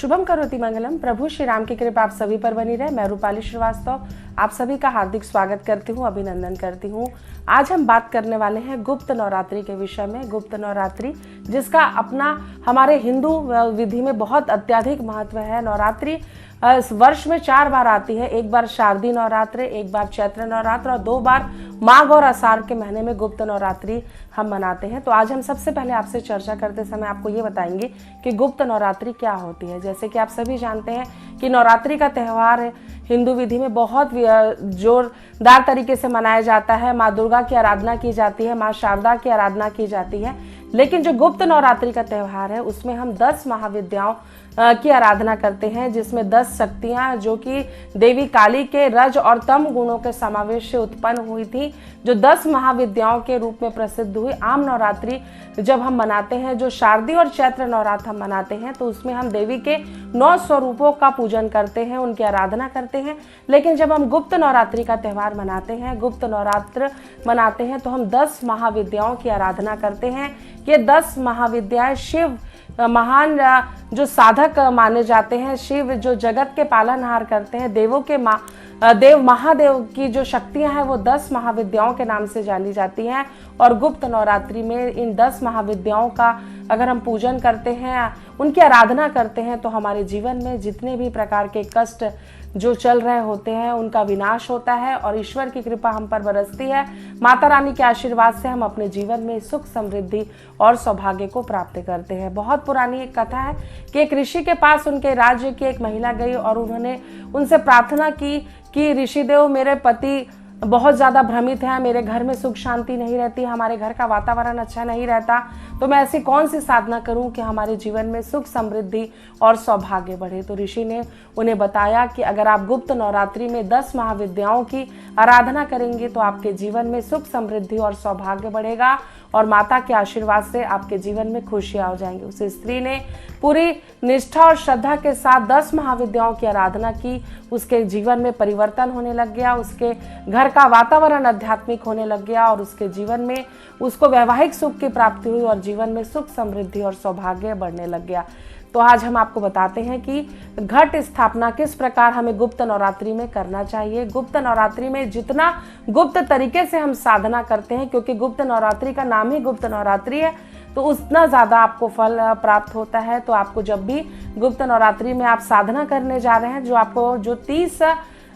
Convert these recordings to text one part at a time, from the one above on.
शुभम करोति मंगलम। प्रभु श्री राम की कृपा आप सभी पर बनी रहे। मैं रूपाली श्रीवास्तव आप सभी का हार्दिक स्वागत करती हूँ, अभिनंदन करती हूँ। आज हम बात करने वाले हैं गुप्त नवरात्रि के विषय में। गुप्त नवरात्रि जिसका अपना हमारे हिंदू विधि में बहुत अत्यधिक महत्व है। नवरात्रि वर्ष में 4 बार आती है। एक बार शारदीय नवरात्र, एक बार चैत्र नवरात्र और 2 बार माघ और आषाढ़ के महीने में गुप्त नवरात्रि हम मनाते हैं। तो आज हम सबसे पहले आपसे चर्चा करते समय आपको ये बताएंगे कि गुप्त नवरात्रि क्या होती है। जैसे कि आप सभी जानते हैं कि नवरात्रि का त्यौहार हिंदू विधि में बहुत जोरदार तरीके से मनाया जाता है। माँ दुर्गा की आराधना की जाती है, माँ शारदा की आराधना की जाती है। लेकिन जो गुप्त नवरात्रि का त्यौहार है उसमें हम 10 महाविद्याओं की आराधना करते हैं, जिसमें 10 शक्तियां जो कि देवी काली के रज और तम गुणों के समावेश से उत्पन्न हुई थी, जो 10 महाविद्याओं के रूप में प्रसिद्ध हुई। आम नवरात्रि जब हम मनाते हैं, जो शारदीय और चैत्र नवरात्र हम मनाते हैं, तो उसमें हम देवी के 9 स्वरूपों का पूजन करते हैं, उनकी आराधना करते हैं। लेकिन जब हम गुप्त नवरात्रि का त्यौहार मनाते हैं, गुप्त नवरात्र मनाते हैं, तो हम 10 महाविद्याओं की आराधना करते हैं। ये 10 महाविद्याएं शिव महान जो साधक माने जाते हैं, शिव जो जगत के पालनहार करते हैं, देवों के देव महादेव की जो शक्तियां हैं वो 10 महाविद्याओं के नाम से जानी जाती हैं। और गुप्त नवरात्रि में इन 10 महाविद्याओं का अगर हम पूजन करते हैं, उनकी आराधना करते हैं, तो हमारे जीवन में जितने भी प्रकार के कष्ट जो चल रहे होते हैं उनका विनाश होता है और ईश्वर की कृपा हम पर बरसती है। माता रानी के आशीर्वाद से हम अपने जीवन में सुख, समृद्धि और सौभाग्य को प्राप्त करते हैं। बहुत पुरानी एक कथा है कि एक ऋषि के पास उनके राज्य की एक महिला गई और उन्होंने उनसे प्रार्थना की कि ऋषिदेव, मेरे पति बहुत ज़्यादा भ्रमित है, मेरे घर में सुख शांति नहीं रहती, हमारे घर का वातावरण अच्छा नहीं रहता, तो मैं ऐसी कौन सी साधना करूं कि हमारे जीवन में सुख, समृद्धि और सौभाग्य बढ़े। तो ऋषि ने उन्हें बताया कि अगर आप गुप्त नवरात्रि में 10 महाविद्याओं की आराधना करेंगे तो आपके जीवन में सुख, समृद्धि और सौभाग्य बढ़ेगा और माता के आशीर्वाद से आपके जीवन में खुशियां हो जाएंगी। उस स्त्री ने पूरी निष्ठा और श्रद्धा के साथ 10 महाविद्याओं की आराधना की। उसके जीवन में परिवर्तन होने लग गया, उसके घर का वातावरण आध्यात्मिक होने लग गया और उसके जीवन में उसको वैवाहिक सुख की प्राप्ति हुई और जीवन में सुख, समृद्धि और सौभाग्य बढ़ने लग गया। तो आज हम आपको बताते हैं कि घट स्थापना किस प्रकार हमें गुप्त नवरात्रि में करना चाहिए। गुप्त नवरात्रि में जितना गुप्त तरीके से हम साधना करते हैं, क्योंकि गुप्त नवरात्रि का नाम ही गुप्त नवरात्रि है, तो उतना ज़्यादा आपको फल प्राप्त होता है। तो आपको जब भी गुप्त नवरात्रि में आप साधना करने जा रहे हैं, जो 30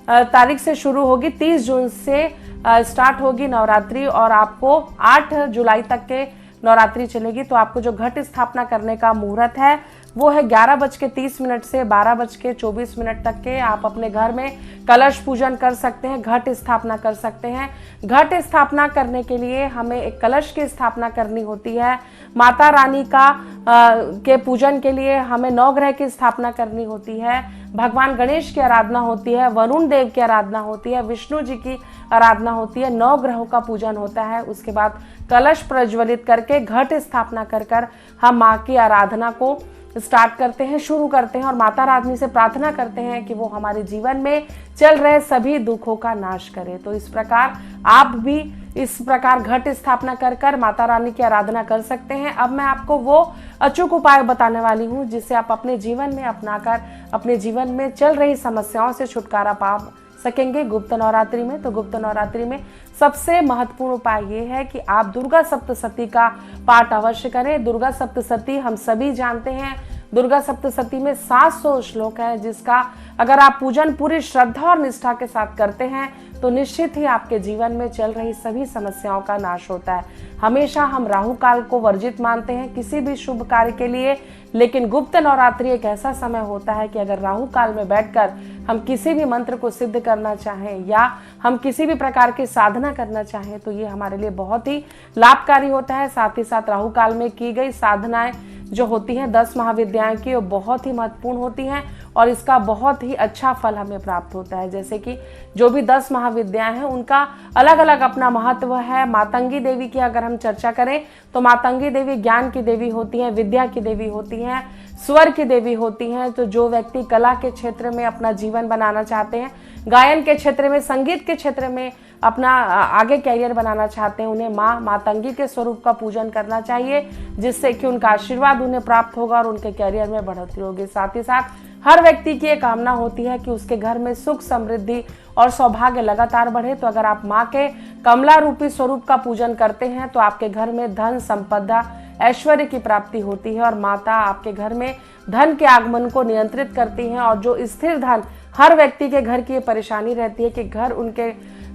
तारीख से शुरू होगी, 30 जून से स्टार्ट होगी नवरात्रि और आपको 8 जुलाई तक के नवरात्रि चलेगी। तो आपको जो घट स्थापना करने का मुहूर्त है वो है 11:30 से 12:24 तक के। आप अपने घर में कलश पूजन कर सकते हैं, घट स्थापना कर सकते हैं। घट स्थापना करने के लिए हमें एक कलश की स्थापना करनी होती है। माता रानी के पूजन के लिए हमें नवग्रह की स्थापना करनी होती है। भगवान गणेश की आराधना होती है, वरुण देव की आराधना होती है, विष्णु जी की आराधना होती है, 9 ग्रहों का पूजन होता है। उसके बाद कलश प्रज्वलित करके घट स्थापना कर हम माँ की आराधना को स्टार्ट करते हैं, शुरू करते हैं और माता रानी से प्रार्थना करते हैं कि वो हमारे जीवन में चल रहे सभी दुखों का नाश करे। तो इस प्रकार आप भी इस प्रकार घट स्थापना कर माता रानी की आराधना कर सकते हैं। अब मैं आपको वो अचूक उपाय बताने वाली हूँ जिससे आप अपने जीवन में अपनाकर अपने जीवन में चल रही समस्याओं से छुटकारा पा सकेंगे गुप्त नवरात्रि में। तो गुप्त नवरात्रि में सबसे महत्वपूर्ण उपाय ये है कि आप दुर्गा सप्तशती का पाठ अवश्य करें। दुर्गा सप्तशती हम सभी जानते हैं, दुर्गा सप्तशती में 700 श्लोक है, जिसका अगर आप पूजन पूरी श्रद्धा और निष्ठा के साथ करते हैं तो निश्चित ही आपके जीवन में चल रही सभी समस्याओं का नाश होता है। हमेशा हम राहु काल को वर्जित मानते हैं किसी भी शुभ कार्य के लिए, लेकिन गुप्त नवरात्रि एक ऐसा समय होता है कि अगर राहु काल में बैठकर हम किसी भी मंत्र को सिद्ध करना चाहें या हम किसी भी प्रकार की साधना करना चाहें तो ये हमारे लिए बहुत ही लाभकारी होता है। साथ ही साथ राहु काल में की गई साधनाएं जो होती हैं 10 महाविद्याएं की, वो बहुत ही महत्वपूर्ण होती हैं और इसका बहुत ही अच्छा फल हमें प्राप्त होता है। जैसे कि जो भी 10 महाविद्याएं हैं उनका अलग अलग अपना महत्व है। मातंगी देवी की अगर हम चर्चा करें तो मातंगी देवी ज्ञान की देवी होती हैं, विद्या की देवी होती हैं, स्वर की देवी होती हैं। तो जो व्यक्ति कला के क्षेत्र में अपना जीवन बनाना चाहते हैं, गायन के क्षेत्र में, संगीत के क्षेत्र में अपना आगे कैरियर बनाना चाहते हैं, उन्हें माँ मातंगी के स्वरूप का पूजन करना चाहिए, जिससे कि उनका आशीर्वाद उन्हें प्राप्त होगा और उनके कैरियर में बढ़ोतरी होगी। साथ ही साथ हर व्यक्ति की ये कामना होती है कि उसके घर में सुख समृद्धि और सौभाग्य लगातार बढ़े। तो अगर आप माँ के कमला रूपी स्वरूप का पूजन करते हैं तो आपके घर में धन संपदा ऐश्वर्य की प्राप्ति होती है और माता आपके घर में धन के आगमन को नियंत्रित करती हैं। और जो स्थिर धन, हर व्यक्ति के घर की ये परेशानी रहती है कि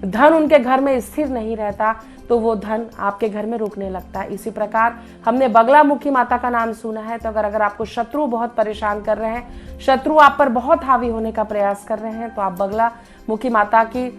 धन उनके घर में स्थिर नहीं रहता, तो वो धन आपके घर में रुकने लगता है। इसी प्रकार हमने बगलामुखी माता का नाम सुना है। तो अगर आपको शत्रु बहुत परेशान कर रहे हैं, शत्रु आप पर बहुत हावी होने का प्रयास कर रहे हैं, तो आप बगलामुखी माता की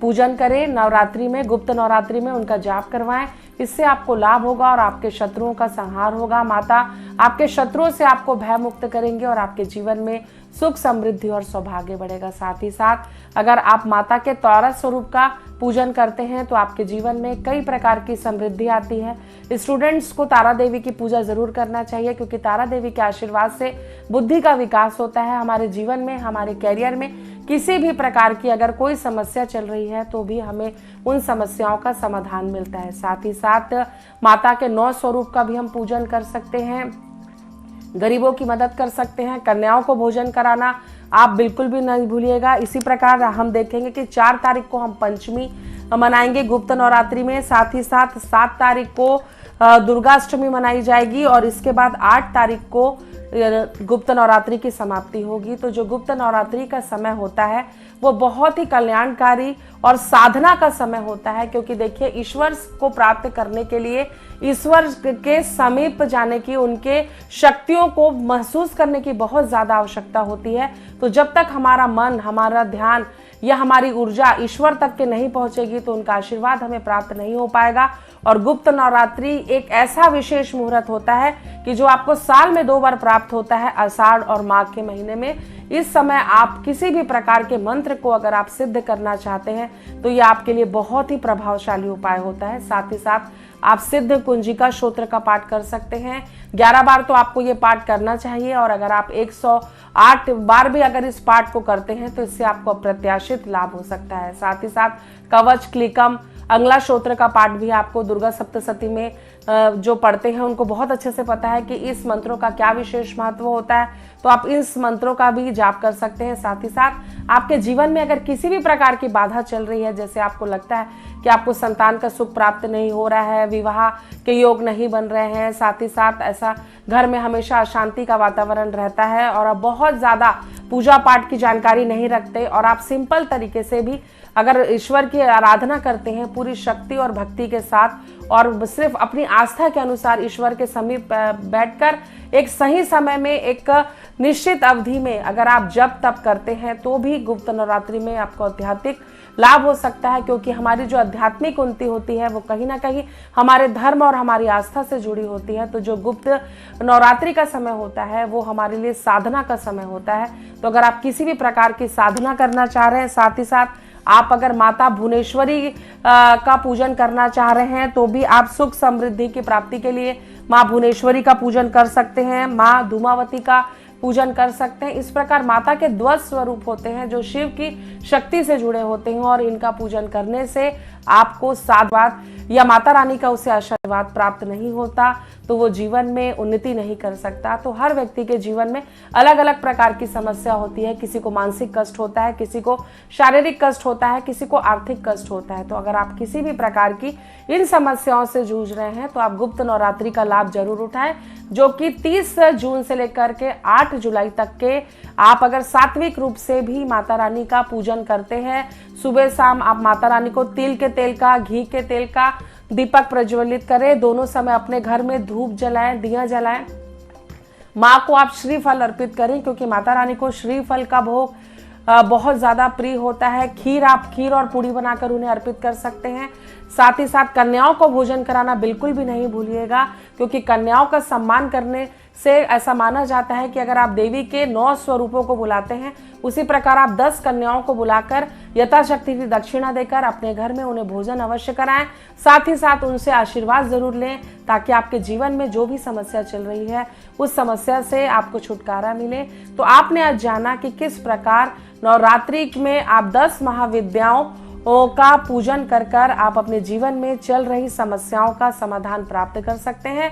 पूजन करें। नवरात्रि में, गुप्त नवरात्रि में उनका जाप करवाएं। इससे आपको लाभ होगा और आपके शत्रुओं का संहार होगा। माता आपके शत्रुओं से आपको भय मुक्त करेंगे और आपके जीवन में सुख समृद्धि और सौभाग्य बढ़ेगा। साथ ही साथ अगर आप माता के तौरत स्वरूप का पूजन करते हैं तो आपके जीवन में कई प्रकार की समृद्धि आती है। स्टूडेंट्स को तारा देवी की पूजा जरूर करना चाहिए, क्योंकि तारा देवी के आशीर्वाद से बुद्धि का विकास होता है। हमारे जीवन में, हमारे कैरियर में किसी भी प्रकार की अगर कोई समस्या चल रही है तो भी हमें उन समस्याओं का समाधान मिलता है। साथ ही साथ माता के 9 स्वरूप का भी हम पूजन कर सकते हैं, गरीबों की मदद कर सकते हैं, कन्याओं को भोजन कराना आप बिल्कुल भी नहीं भूलिएगा। इसी प्रकार हम देखेंगे कि 4 तारीख को हम पंचमी मनाएंगे गुप्त नवरात्रि में। साथ ही साथ 7 तारीख को दुर्गाष्टमी मनाई जाएगी और इसके बाद 8 तारीख को गुप्त नवरात्रि की समाप्ति होगी। तो जो गुप्त नवरात्रि का समय होता है वो बहुत ही कल्याणकारी और साधना का समय होता है, क्योंकि देखिए ईश्वर को प्राप्त करने के लिए, ईश्वर के समीप जाने की, उनके शक्तियों को महसूस करने की बहुत ज़्यादा आवश्यकता होती है। तो जब तक हमारा मन, हमारा ध्यान या हमारी ऊर्जा ईश्वर तक के नहीं पहुंचेगी तो उनका आशीर्वाद हमें प्राप्त नहीं हो पाएगा। और गुप्त नवरात्रि एक ऐसा विशेष मुहूर्त होता है कि जो आपको साल में 2 बार प्राप्त होता है, आषाढ़ और माघ के महीने में। इस समय आप किसी भी प्रकार के मंत्र को अगर आप सिद्ध करना चाहते हैं तो ये आपके लिए बहुत ही प्रभावशाली उपाय होता है। साथ ही साथ आप सिद्ध कुंजिका स्तोत्र का पाठ कर सकते हैं। 11 बार तो आपको ये पाठ करना चाहिए और अगर आप 108 बार भी अगर इस पाठ को करते हैं तो इससे आपको अप्रत्याशित लाभ हो सकता है। साथ ही साथ कवच, क्लिकम, अंगला स्तोत्र का पाठ भी आपको दुर्गा सप्तशती में जो पढ़ते हैं उनको बहुत अच्छे से पता है कि इस मंत्रों का क्या विशेष महत्व होता है। तो आप इस मंत्रों का भी जाप कर सकते हैं। साथ ही साथ आपके जीवन में अगर किसी भी प्रकार की बाधा चल रही है, जैसे आपको लगता है कि आपको संतान का सुख प्राप्त नहीं हो रहा है, विवाह के योग नहीं बन रहे हैं, साथ ही साथ ऐसा घर में हमेशा अशांति का वातावरण रहता है और आप बहुत ज़्यादा पूजा पाठ की जानकारी नहीं रखते और आप सिंपल तरीके से भी अगर ईश्वर की आराधना करते हैं पूरी शक्ति और भक्ति के साथ और सिर्फ अपनी आस्था के अनुसार ईश्वर के समीप बैठकर एक सही समय में, एक निश्चित अवधि में अगर आप जप तप करते हैं तो भी गुप्त नवरात्रि में आपको आध्यात्मिक लाभ हो सकता है। क्योंकि हमारी जो आध्यात्मिक उन्नति होती है वो कहीं ना कहीं हमारे धर्म और हमारी आस्था से जुड़ी होती है। तो जो गुप्त नवरात्रि का समय होता है वो हमारे लिए साधना का समय होता है। तो अगर आप किसी भी प्रकार की साधना करना चाह रहे हैं, साथ ही साथ आप अगर माता भुवनेश्वरी का पूजन करना चाह रहे हैं तो भी आप सुख समृद्धि की प्राप्ति के लिए माँ भुवनेश्वरी का पूजन कर सकते हैं, माँ धूमावती का पूजन कर सकते हैं। इस प्रकार माता के 2 स्वरूप होते हैं जो शिव की शक्ति से जुड़े होते हैं और इनका पूजन करने से आपको साधवाद या माता रानी का उसे आशीर्वाद प्राप्त नहीं होता तो वो जीवन में उन्नति नहीं कर सकता। तो हर व्यक्ति के जीवन में अलग अलग प्रकार की समस्या होती है। किसी को मानसिक कष्ट होता है, किसी को शारीरिक कष्ट होता है, किसी को आर्थिक कष्ट होता है। तो अगर आप किसी भी प्रकार की इन समस्याओं से जूझ रहे हैं तो आप गुप्त नवरात्रि का लाभ जरूर उठाएं, जो कि 30 जून से लेकर के 8 जुलाई तक के आप अगर सात्विक रूप से भी माता रानी का पूजन करते हैं, सुबह शाम आप माता रानी को तिल के तेल का, घी के तेल का दीपक प्रज्वलित करें। दोनों समय अपने घर में धूप जलाएं, दिया जलाएं। माँ को आप श्रीफल अर्पित करें क्योंकि माता रानी को श्रीफल का भोग बहुत ज़्यादा प्रिय होता है। आप खीर और पूड़ी बनाकर उन्हें अर्पित कर सकते हैं। साथ ही साथ कन्याओं को भोजन कराना बिल्कुल भी नहीं भूलिएगा, क्योंकि कन्याओं का सम्मान करने से ऐसा माना जाता है कि अगर आप देवी के 9 स्वरूपों को बुलाते हैं उसी प्रकार आप 10 कन्याओं को बुलाकर यथाशक्ति की दक्षिणा देकर अपने घर में उन्हें भोजन अवश्य कराएं। साथ ही साथ उनसे आशीर्वाद जरूर लें ताकि आपके जीवन में जो भी समस्या चल रही है उस समस्या से आपको छुटकारा मिले। तो आपने आज जाना कि किस प्रकार नवरात्रि में आप 10 महाविद्याओं का पूजन कर कर आप अपने जीवन में चल रही समस्याओं का समाधान प्राप्त कर सकते हैं।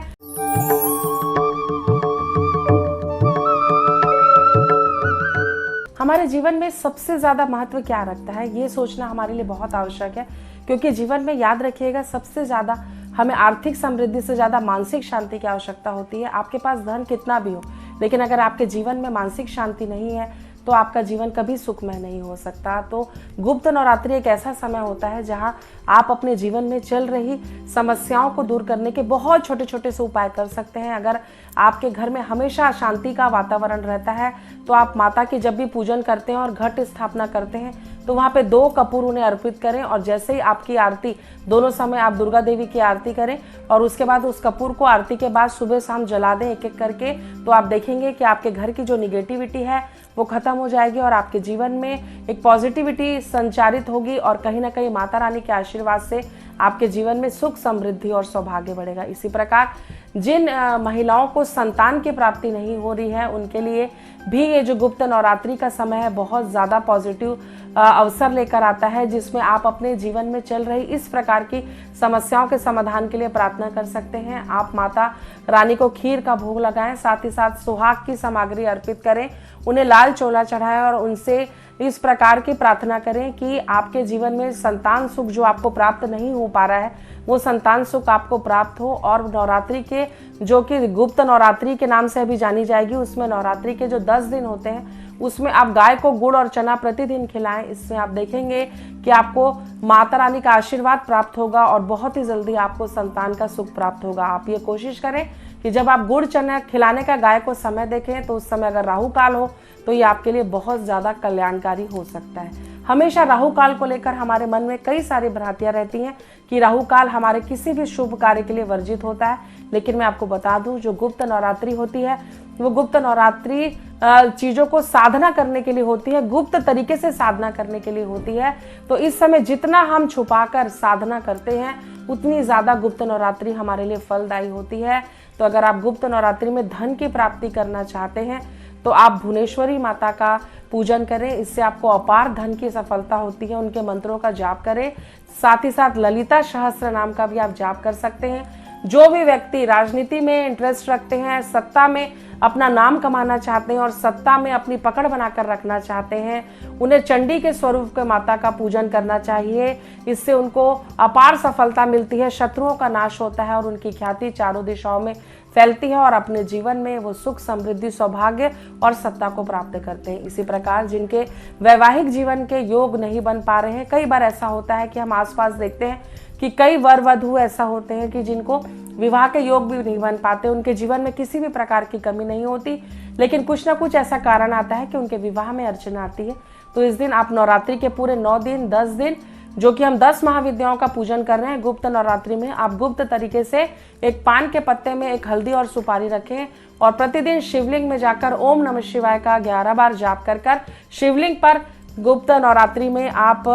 हमारे जीवन में सबसे ज्यादा महत्व क्या रखता है, ये सोचना हमारे लिए बहुत आवश्यक है, क्योंकि जीवन में याद रखिएगा सबसे ज्यादा हमें आर्थिक समृद्धि से ज्यादा मानसिक शांति की आवश्यकता होती है। आपके पास धन कितना भी हो, लेकिन अगर आपके जीवन में मानसिक शांति नहीं है तो आपका जीवन कभी सुखमय नहीं हो सकता। तो गुप्त नवरात्रि एक ऐसा समय होता है जहां आप अपने जीवन में चल रही समस्याओं को दूर करने के बहुत छोटे छोटे से उपाय कर सकते हैं। अगर आपके घर में हमेशा शांति का वातावरण रहता है तो आप माता की जब भी पूजन करते हैं और घट स्थापना करते हैं तो वहाँ पे 2 कपूर उन्हें अर्पित करें, और जैसे ही आपकी आरती, दोनों समय आप दुर्गा देवी की आरती करें और उसके बाद उस कपूर को आरती के बाद सुबह शाम जला दें एक एक करके, तो आप देखेंगे कि आपके घर की जो निगेटिविटी है वो खत्म हो जाएगी और आपके जीवन में एक पॉजिटिविटी संचारित होगी, और कहीं ना कहीं माता रानी के आशीर्वाद से आपके जीवन में सुख, समृद्धि और सौभाग्य बढ़ेगा। इसी प्रकार जिन महिलाओं को संतान की प्राप्ति नहीं हो रही है उनके लिए भी ये जो गुप्त नवरात्रि का समय है बहुत ज़्यादा पॉजिटिव अवसर लेकर आता है, जिसमें आप अपने जीवन में चल रही इस प्रकार की समस्याओं के समाधान के लिए प्रार्थना कर सकते हैं। आप माता रानी को खीर का भोग लगाएं, साथ ही साथ सुहाग की सामग्री अर्पित करें, उन्हें लाल चोला चढ़ाएं और उनसे इस प्रकार की प्रार्थना करें कि आपके जीवन में संतान सुख जो आपको प्राप्त नहीं हो पा रहा है वो संतान सुख आपको प्राप्त हो। और नवरात्रि के, जो कि गुप्त नवरात्रि के नाम से अभी जानी जाएगी, उसमें नवरात्रि के जो 10 दिन होते हैं उसमें आप गाय को गुड़ और चना प्रतिदिन खिलाएं। इससे आप देखेंगे कि आपको माता रानी का आशीर्वाद प्राप्त होगा और बहुत ही जल्दी आपको संतान का सुख प्राप्त होगा। आप ये कोशिश करें कि जब आप गुड़ चना खिलाने का गाय को समय देखें तो उस समय अगर राहु काल हो तो ये आपके लिए बहुत ज़्यादा कल्याणकारी हो सकता है। हमेशा राहु काल को लेकर हमारे मन में कई सारी भ्रांतियां रहती हैं कि राहु काल हमारे किसी भी शुभ कार्य के लिए वर्जित होता है, लेकिन मैं आपको बता दूं जो गुप्त नवरात्रि होती है वो गुप्त नवरात्रि चीज़ों को साधना करने के लिए होती है, गुप्त तरीके से साधना करने के लिए होती है। तो इस समय जितना हम छुपाकर साधना करते हैं उतनी ज़्यादा गुप्त नवरात्रि हमारे लिए फलदायी होती है। तो अगर आप गुप्त नवरात्रि में धन की प्राप्ति करना चाहते हैं तो आप भुवनेश्वरी माता का पूजन करें, इससे आपको अपार धन की सफलता होती है। उनके मंत्रों का जाप करें, साथ ही साथ ललिता सहस्त्र नाम का भी आप जाप कर सकते हैं। जो भी व्यक्ति राजनीति में इंटरेस्ट रखते हैं, सत्ता में अपना नाम कमाना चाहते हैं और सत्ता में अपनी पकड़ बनाकर रखना चाहते हैं, उन्हें चंडी के स्वरूप के माता का पूजन करना चाहिए। इससे उनको अपार सफलता मिलती है, शत्रुओं का नाश होता है और उनकी ख्याति चारों दिशाओं में फैलती है और अपने जीवन में वो सुख, समृद्धि, सौभाग्य और सत्ता को प्राप्त करते हैं। इसी प्रकार जिनके वैवाहिक जीवन के योग नहीं बन पा रहे हैं, कई बार ऐसा होता है कि हम आसपास देखते हैं कि कई वर वधू ऐसा होते हैं कि जिनको विवाह के योग भी नहीं बन पाते, उनके जीवन में किसी भी प्रकार की कमी नहीं होती, लेकिन कुछ ना कुछ ऐसा कारण आता है कि उनके विवाह में अड़चन आती है। तो इस दिन आप नवरात्रि के पूरे 9 दिन 10 दिन जो कि हम 10 महाविद्याओं का पूजन कर रहे हैं गुप्त नवरात्रि में, आप गुप्त तरीके से एक पान के पत्ते में एक हल्दी और सुपारी रखें और प्रतिदिन शिवलिंग में जाकर ओम नमः शिवाय का 11 बार जाप कर शिवलिंग पर गुप्त नवरात्रि में आप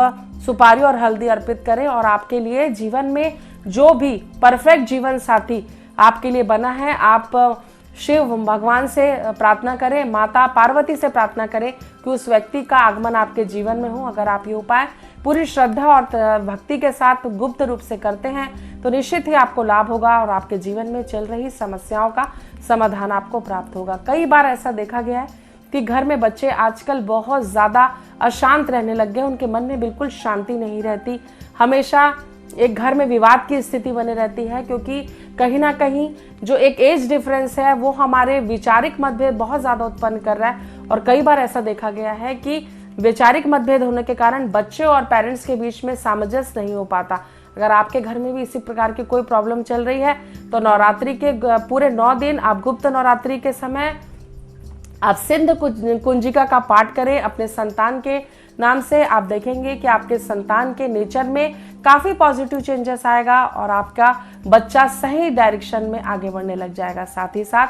सुपारी और हल्दी अर्पित करें और आपके लिए जीवन में जो भी परफेक्ट जीवन साथी आपके लिए बना है, आप शिव भगवान से प्रार्थना करें, माता पार्वती से प्रार्थना करें कि उस व्यक्ति का आगमन आपके जीवन में हो। अगर आप ये उपाय पूरी श्रद्धा और भक्ति के साथ गुप्त रूप से करते हैं तो निश्चित ही आपको लाभ होगा और आपके जीवन में चल रही समस्याओं का समाधान आपको प्राप्त होगा। कई बार ऐसा देखा गया है कि घर में बच्चे आजकल बहुत ज़्यादा अशांत रहने लग गए, उनके मन में बिल्कुल शांति नहीं रहती, हमेशा एक घर में विवाद की स्थिति बनी रहती है, क्योंकि कहीं ना कहीं जो एक एज डिफरेंस है वो हमारे वैचारिक मतभेद बहुत ज़्यादा उत्पन्न कर रहा है। और कई बार ऐसा देखा गया है कि वैचारिक मतभेद होने के कारण बच्चे और पेरेंट्स के बीच में सामंजस्य नहीं हो पाता। अगर आपके घर में भी इसी प्रकार की कोई प्रॉब्लम चल रही है तो नवरात्रि के पूरे 9 दिन आप गुप्त नवरात्रि के समय आप सिंध कुंजिका का पाठ करें अपने संतान के नाम से। आप देखेंगे कि आपके संतान के नेचर में काफ़ी पॉजिटिव चेंजेस आएगा और आपका बच्चा सही डायरेक्शन में आगे बढ़ने लग जाएगा। साथ ही साथ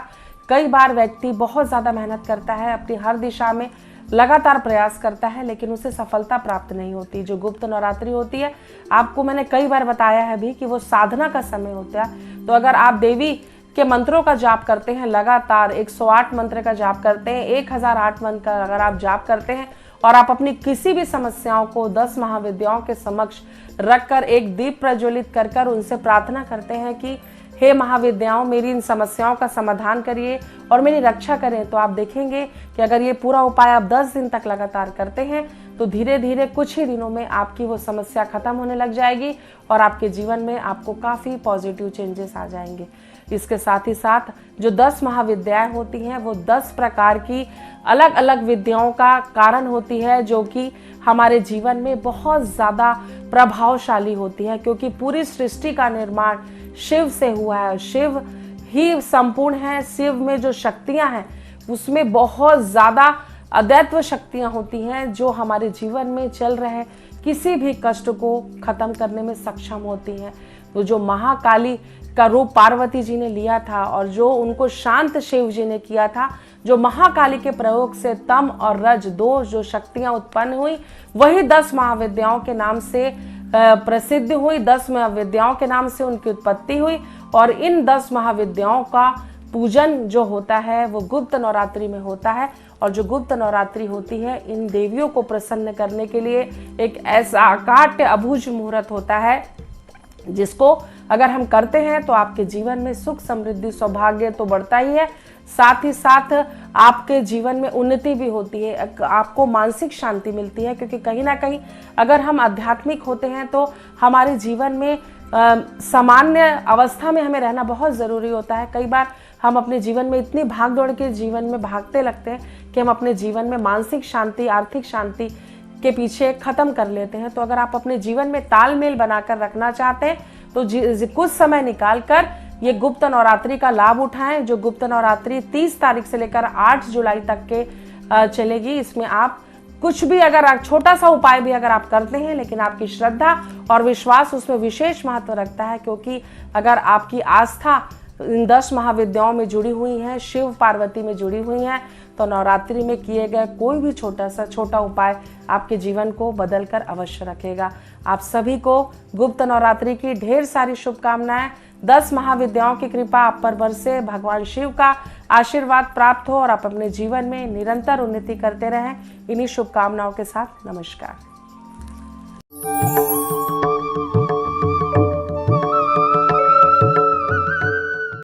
कई बार व्यक्ति बहुत ज़्यादा मेहनत करता है, अपनी हर दिशा में लगातार प्रयास करता है, लेकिन उसे सफलता प्राप्त नहीं होती। जो गुप्त नवरात्रि होती है, आपको मैंने कई बार बताया है भी कि वो साधना का समय होता है। तो अगर आप देवी के मंत्रों का जाप करते हैं, लगातार 108 मंत्र का जाप करते हैं, 1008 मंत्र का अगर आप जाप करते हैं और आप अपनी किसी भी समस्याओं को 10 महाविद्याओं के समक्ष रखकर एक दीप प्रज्वलित कर कर उनसे प्रार्थना करते हैं कि हे महाविद्याओं, मेरी इन समस्याओं का समाधान करिए और मेरी रक्षा करें, तो आप देखेंगे कि अगर ये पूरा उपाय आप 10 दिन तक लगातार करते हैं तो धीरे धीरे कुछ ही दिनों में आपकी वो समस्या खत्म होने लग जाएगी और आपके जीवन में आपको काफ़ी पॉजिटिव चेंजेस आ जाएंगे। इसके साथ ही साथ जो 10 महाविद्याएं होती हैं वो 10 प्रकार की अलग अलग विद्याओं का कारण होती है, जो कि हमारे जीवन में बहुत ज़्यादा प्रभावशाली होती है, क्योंकि पूरी सृष्टि का निर्माण शिव से हुआ है। शिव ही संपूर्ण है। शिव में जो शक्तियां हैं उसमें बहुत ज़्यादा अदैत्व शक्तियां होती हैं जो हमारे जीवन में चल रहे किसी भी कष्ट को खत्म करने में सक्षम होती हैं। तो जो महाकाली का रूप पार्वती जी ने लिया था और जो उनको शांत शिव जी ने किया था, जो महाकाली के प्रयोग से तम और रज दो जो शक्तियां उत्पन्न हुई, वही 10 महाविद्याओं के नाम से प्रसिद्ध हुई, 10 महाविद्याओं के नाम से उनकी उत्पत्ति हुई। और इन 10 महाविद्याओं का पूजन जो होता है वो गुप्त नवरात्रि में होता है। और जो गुप्त नवरात्रि होती है, इन देवियों को प्रसन्न करने के लिए एक ऐसा अकाट्य अबूझ मुहूर्त होता है जिसको अगर हम करते हैं तो आपके जीवन में सुख समृद्धि सौभाग्य तो बढ़ता ही है, साथ ही साथ आपके जीवन में उन्नति भी होती है, आपको मानसिक शांति मिलती है। क्योंकि कहीं ना कहीं अगर हम आध्यात्मिक होते हैं तो हमारे जीवन में सामान्य अवस्था में हमें रहना बहुत ज़रूरी होता है। कई बार हम अपने जीवन में इतनी भाग दौड़ के जीवन में भागते लगते हैं कि हम अपने जीवन में मानसिक शांति, आर्थिक शांति के पीछे ख़त्म कर लेते हैं। तो अगर आप अपने जीवन में तालमेल बनाकर रखना चाहते हैं तो कुछ समय निकाल कर ये गुप्त नवरात्रि का लाभ उठाएं। जो गुप्त नवरात्रि 30 तारीख से लेकर 8 जुलाई तक के चलेगी। इसमें आप कुछ भी अगर छोटा सा उपाय भी अगर आप करते हैं, लेकिन आपकी श्रद्धा और विश्वास उसमें विशेष महत्व रखता है, क्योंकि अगर आपकी आस्था इन 10 महाविद्याओं में जुड़ी हुई हैं, शिव पार्वती में जुड़ी हुई हैं, तो नवरात्रि में किए गए कोई भी छोटा उपाय आपके जीवन को बदल कर अवश्य रखेगा। आप सभी को गुप्त नवरात्रि की ढेर सारी शुभकामनाएं। 10 महाविद्याओं की कृपा आप पर बरसे, भगवान शिव का आशीर्वाद प्राप्त हो और आप अपने जीवन में निरंतर उन्नति करते रहें। इन्हीं शुभकामनाओं के साथ नमस्कार।